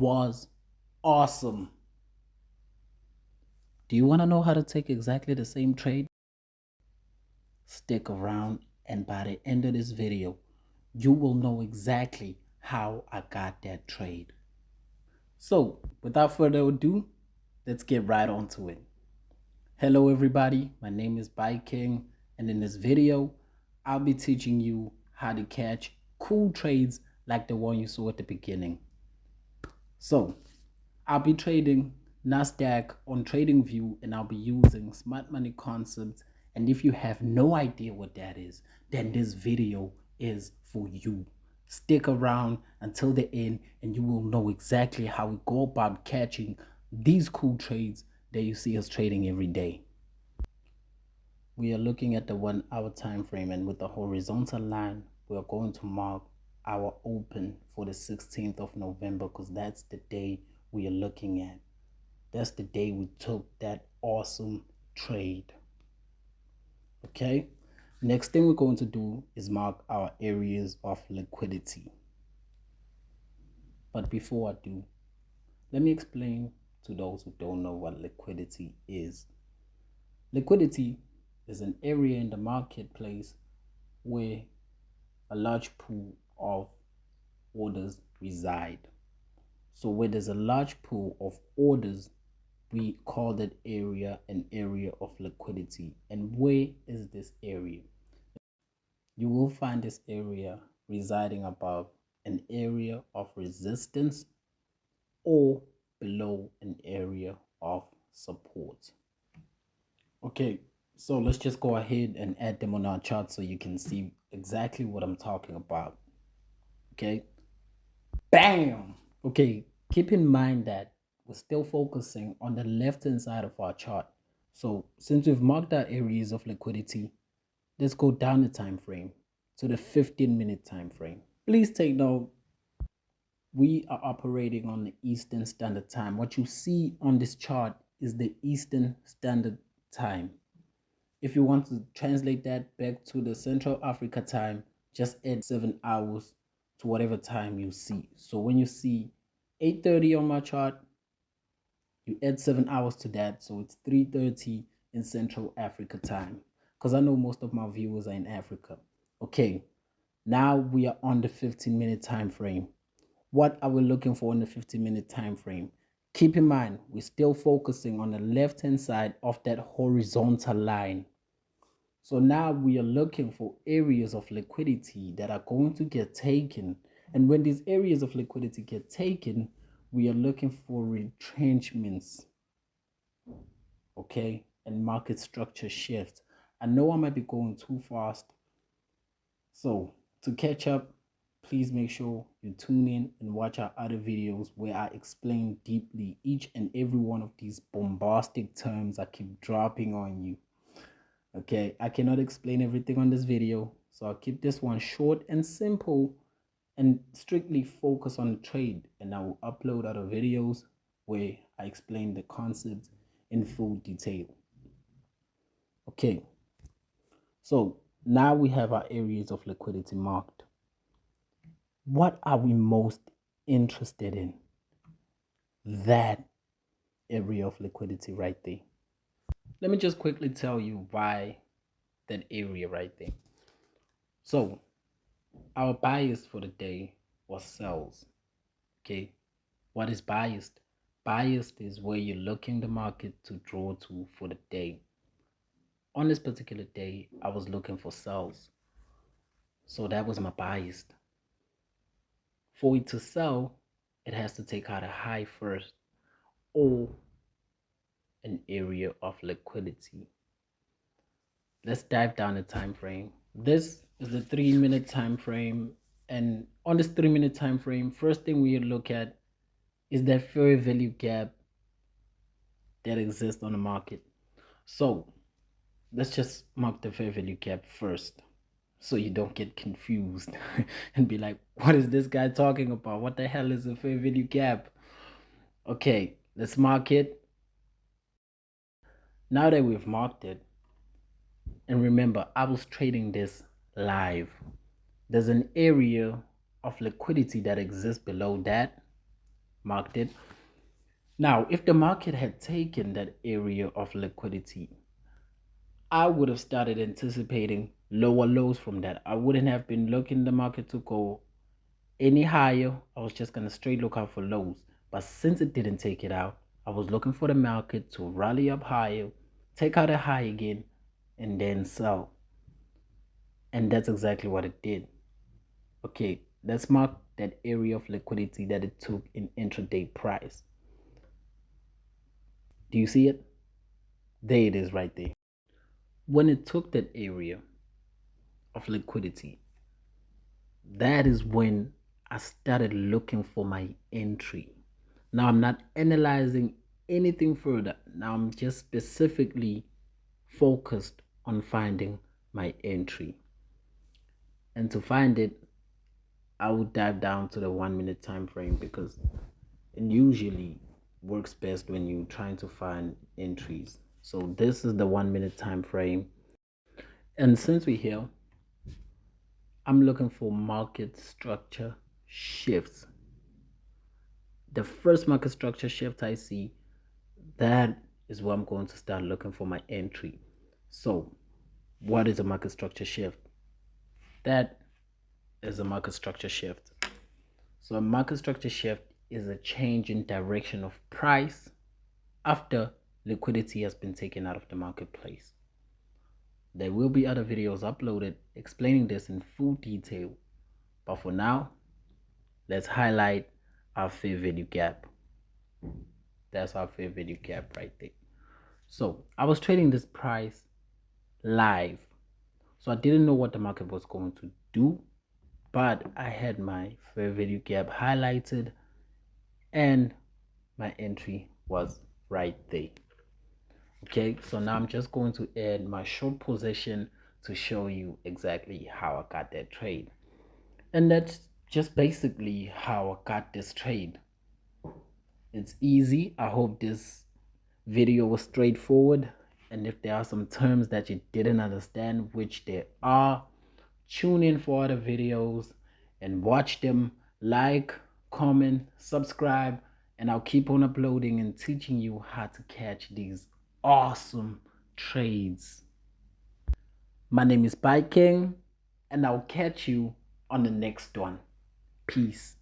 was awesome. Do you want to know how to take exactly the same trade? Stick around, and by the end of this video, you will know exactly how I got that trade. So, without further ado, let's get right onto it. Hello everybody, my name is BUYKING, and in this video, I'll be teaching you how to catch cool trades like the one you saw at the beginning. So, I'll be trading NASDAQ on TradingView, and I'll be using smart money concepts. And if you have no idea what that is, then this video is for you. Stick around until the end and you will know exactly how we go about catching these cool trades that you see us trading every day. We are looking at the 1 hour time frame, and with the horizontal line, we are going to mark our open for the 16th of November because that's the day we are looking at. That's the day we took that awesome trade. Okay, next thing we're going to do is mark our areas of liquidity. But before I do, let me explain to those who don't know what liquidity is. Liquidity is an area in the marketplace where a large pool of orders reside. So where there's a large pool of orders, we call that area an area of liquidity. And where is this area? You will find this area residing above an area of resistance or below an area of support. Okay, so let's just go ahead and add them on our chart so you can see exactly what I'm talking about. Okay, bam. Okay, keep in mind that we're still focusing on the left hand side of our chart. So since we've marked our areas of liquidity, let's go down the time frame to the 15-minute time frame. Please take note, we are operating on the Eastern Standard Time. What you see on this chart is the Eastern Standard Time. If you want to translate that back to the Central Africa time, just add 7 hours to whatever time you see. So when you see 8:30 on my chart, you add 7 hours to that, so it's 3:30 in Central Africa time, because I know most of my viewers are in Africa. Okay, now we are on the 15-minute time frame. What are we looking for in the 15-minute time frame? Keep in mind, we're still focusing on the left hand side of that horizontal line. So now we are looking for areas of liquidity that are going to get taken. And when these areas of liquidity get taken, we are looking for retrenchments, okay, and market structure shifts. I know I might be going too fast. So to catch up, please make sure you tune in and watch our other videos where I explain deeply each and every one of these bombastic terms I keep dropping on you. Okay, I cannot explain everything on this video, so I'll keep this one short and simple and strictly focus on the trade, and I will upload other videos where I explain the concepts in full detail. Okay, so now we have our areas of liquidity marked. What are we most interested in? That area of liquidity right there. Let me just quickly tell you why that area right there. So our bias for the day was sells. Okay, what is biased? Biased is where you're looking the market to draw to for the day. On this particular day, I was looking for sells. So that was my bias. For it to sell, it has to take out a high first or an area of liquidity. Let's dive down the time frame. This is the 3-minute time frame, and on this 3-minute time frame, first thing we look at is that fair value gap that exists on the market. So let's just mark the fair value gap first so you don't get confused and be like, what is this guy talking about? What the hell is a fair value gap? Okay, let's mark it. Now that we've marked it, and remember, I was trading this live. There's an area of liquidity that exists below that, marked it. Now, if the market had taken that area of liquidity, I would have started anticipating lower lows from that. I wouldn't have been looking the market to go any higher. I was just going to straight look out for lows. But since it didn't take it out, I was looking for the market to rally up higher, take out a high again, and then sell. And that's exactly what it did. Okay, let's mark that area of liquidity that it took in intraday price. Do you see it? There it is right there. When it took that area of liquidity, that is when I started looking for my entry. Now I'm not analyzing anything further. Now I'm just specifically focused on finding my entry. And to find it, I would dive down to the 1 minute time frame because it usually works best when you're trying to find entries. So this is the 1 minute time frame. And since we're here, I'm looking for market structure shifts. The first market structure shift I see, that is where I'm going to start looking for my entry. So what is a market structure shift? That is a market structure shift. So a market structure shift is a change in direction of price after liquidity has been taken out of the marketplace. There will be other videos uploaded explaining this in full detail, but for now, let's highlight our fair value gap. That's our fair value gap right there. So I was trading this price live, so I didn't know what the market was going to do, but I had my fair value gap highlighted and my entry was right there. Okay, so now I'm just going to add my short position to show you exactly how I got that trade. And that's just basically how I got this trade. It's easy. I hope this video was straightforward. And if there are some terms that you didn't understand, which there are, tune in for other videos and watch them. Like, comment, subscribe, and I'll keep on uploading and teaching you how to catch these awesome trades. My name is BUYKING, and I'll catch you on the next one. Peace.